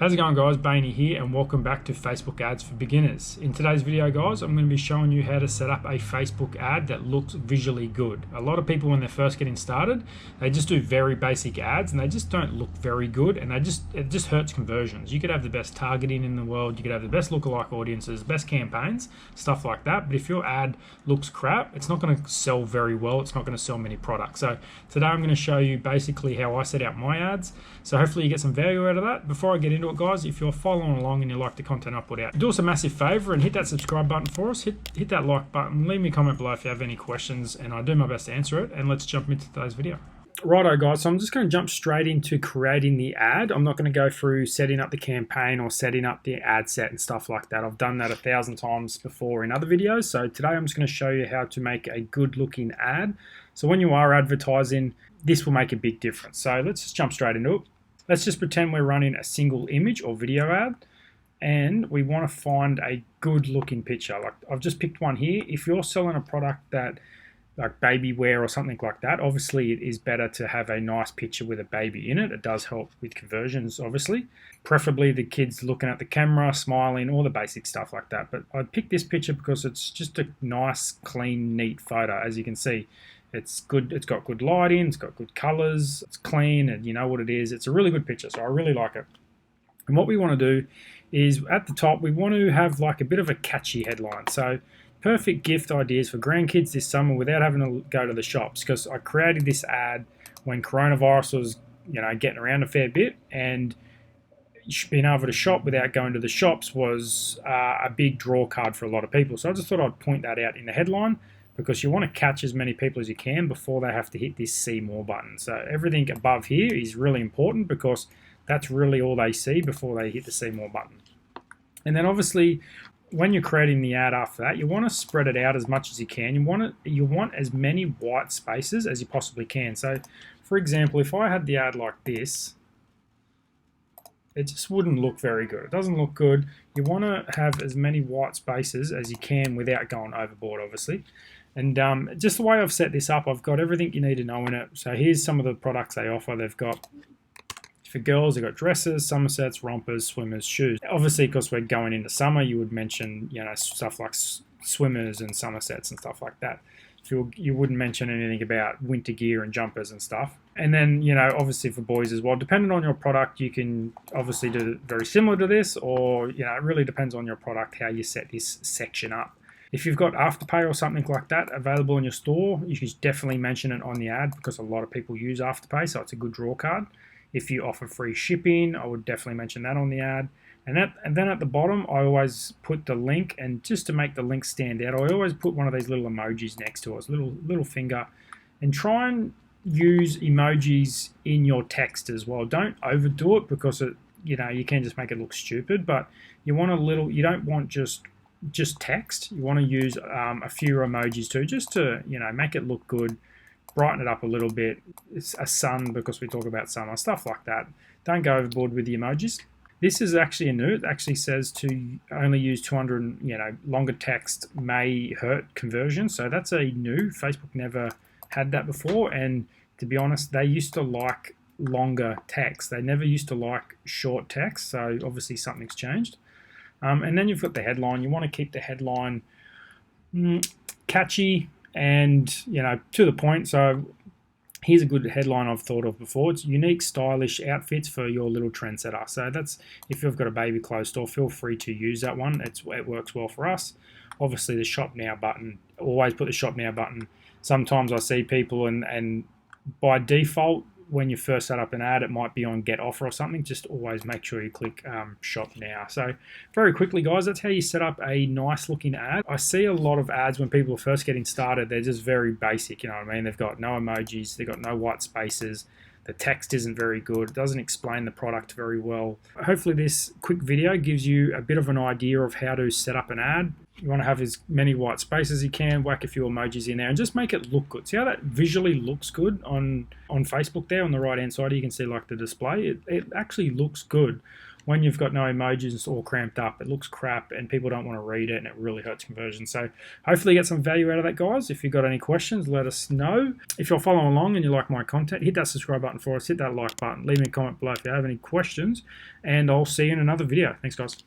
How's it going, guys? Bainey here, and welcome back to Facebook Ads for Beginners. In today's video, guys, I'm going to be showing you how to set up a Facebook ad that looks visually good. A lot of people, when they're first getting started, they just do very basic ads and they just don't look very good, and it just hurts conversions. You could have the best targeting in the world, you could have the best lookalike audiences, best campaigns, stuff like that, but if your ad looks crap, it's not going to sell very well. It's not going to sell many products. So today I'm going to show you basically how I set out my ads. So hopefully you get some value out of that. Before I get into it, guys, if you're following along and you like the content I put out, do us a massive favor and hit that subscribe button for us. Hit that like button. Leave me a comment below if you have any questions, and I'll do my best to answer it. And let's jump into today's video. Righto, guys, so I'm just going to jump straight into creating the ad. I'm not going to go through setting up the campaign or setting up the ad set and stuff like that. I've done that 1,000 times before in other videos. So today I'm just going to show you how to make a good looking ad. So when you are advertising, this will make a big difference. So let's just jump straight into it. Let's just pretend we're running a single image or video ad, and we want to find a good looking picture. Like I've just picked one here. If you're selling a product that like baby wear or something like that, obviously it is better to have a nice picture with a baby in it. It does help with conversions, obviously. Preferably the kids looking at the camera, smiling, all the basic stuff like that. But I picked this picture because it's just a nice, clean, neat photo. As you can see, it's good. It's got good lighting. It's got good colors. It's clean, and you know what it is. It's a really good picture, so I really like it. And what we want to do is at the top, we want to have like a bit of a catchy headline. So perfect gift ideas for grandkids this summer without having to go to the shops, because I created this ad when coronavirus was, getting around a fair bit, and being able to shop without going to the shops was a big draw card for a lot of people. So I just thought I'd point that out in the headline, because you want to catch as many people as you can before they have to hit this see more button. So everything above here is really important, because that's really all they see before they hit the see more button. And then obviously when you're creating the ad after that, you want to spread it out as much as you can. You want as many white spaces as you possibly can. So for example, if I had the ad like this, it just wouldn't look very good. It doesn't look good. You want to have as many white spaces as you can without going overboard, obviously. And just the way I've set this up, I've got everything you need to know in it. So here's some of the products they offer. They've got, for girls, they've got dresses, summer sets, rompers, swimmers, shoes. Obviously, because we're going into summer, you would mention, stuff like swimmers and summer sets and stuff like that. You wouldn't mention anything about winter gear and jumpers and stuff. And then, obviously for boys as well, depending on your product, you can obviously do very similar to this, or, it really depends on your product, how you set this section up. If you've got Afterpay or something like that available in your store, you should definitely mention it on the ad, because a lot of people use Afterpay, so it's a good draw card. If you offer free shipping, I would definitely mention that on the ad. And then at the bottom, I always put the link, and just to make the link stand out, I always put one of these little emojis next to it, little finger, and try and use emojis in your text as well. Don't overdo it, because you can just make it look stupid, but you don't want just text. You want to use a few emojis too, just to make it look good, brighten it up a little bit. It's a sun, because we talk about summer, stuff like that. Don't go overboard with the emojis. This is actually a new. It actually says to only use 200. Longer text may hurt conversion. So that's a new. Facebook never had that before, and to be honest, they used to like longer text. They never used to like short text. So obviously something's changed. And then you've got the headline. You want to keep the headline catchy and to the point. So here's a good headline I've thought of before. It's unique, stylish outfits for your little trendsetter. So that's, if you've got a baby clothes store, feel free to use that one. It works well for us. Obviously the shop now button, always put the shop now button. Sometimes I see people and by default, when you first set up an ad, it might be on get offer or something. Just always make sure you click shop now. So very quickly, guys, that's how you set up a nice looking ad. I see a lot of ads when people are first getting started, they're just very basic, you know what I mean? They've got no emojis, they've got no white spaces, the text isn't very good, it doesn't explain the product very well. Hopefully this quick video gives you a bit of an idea of how to set up an ad. You want to have as many white spaces as you can, whack a few emojis in there, and just make it look good. See how that visually looks good on Facebook there on the right hand side? You can see like the display. It actually looks good. when you've got no emojis, it's all cramped up. It looks crap and people don't want to read it and it really hurts conversion. So hopefully you get some value out of that, guys. If you've got any questions, let us know. If you're following along and you like my content, hit that subscribe button for us, hit that like button, leave me a comment below if you have any questions, and I'll see you in another video. Thanks, guys.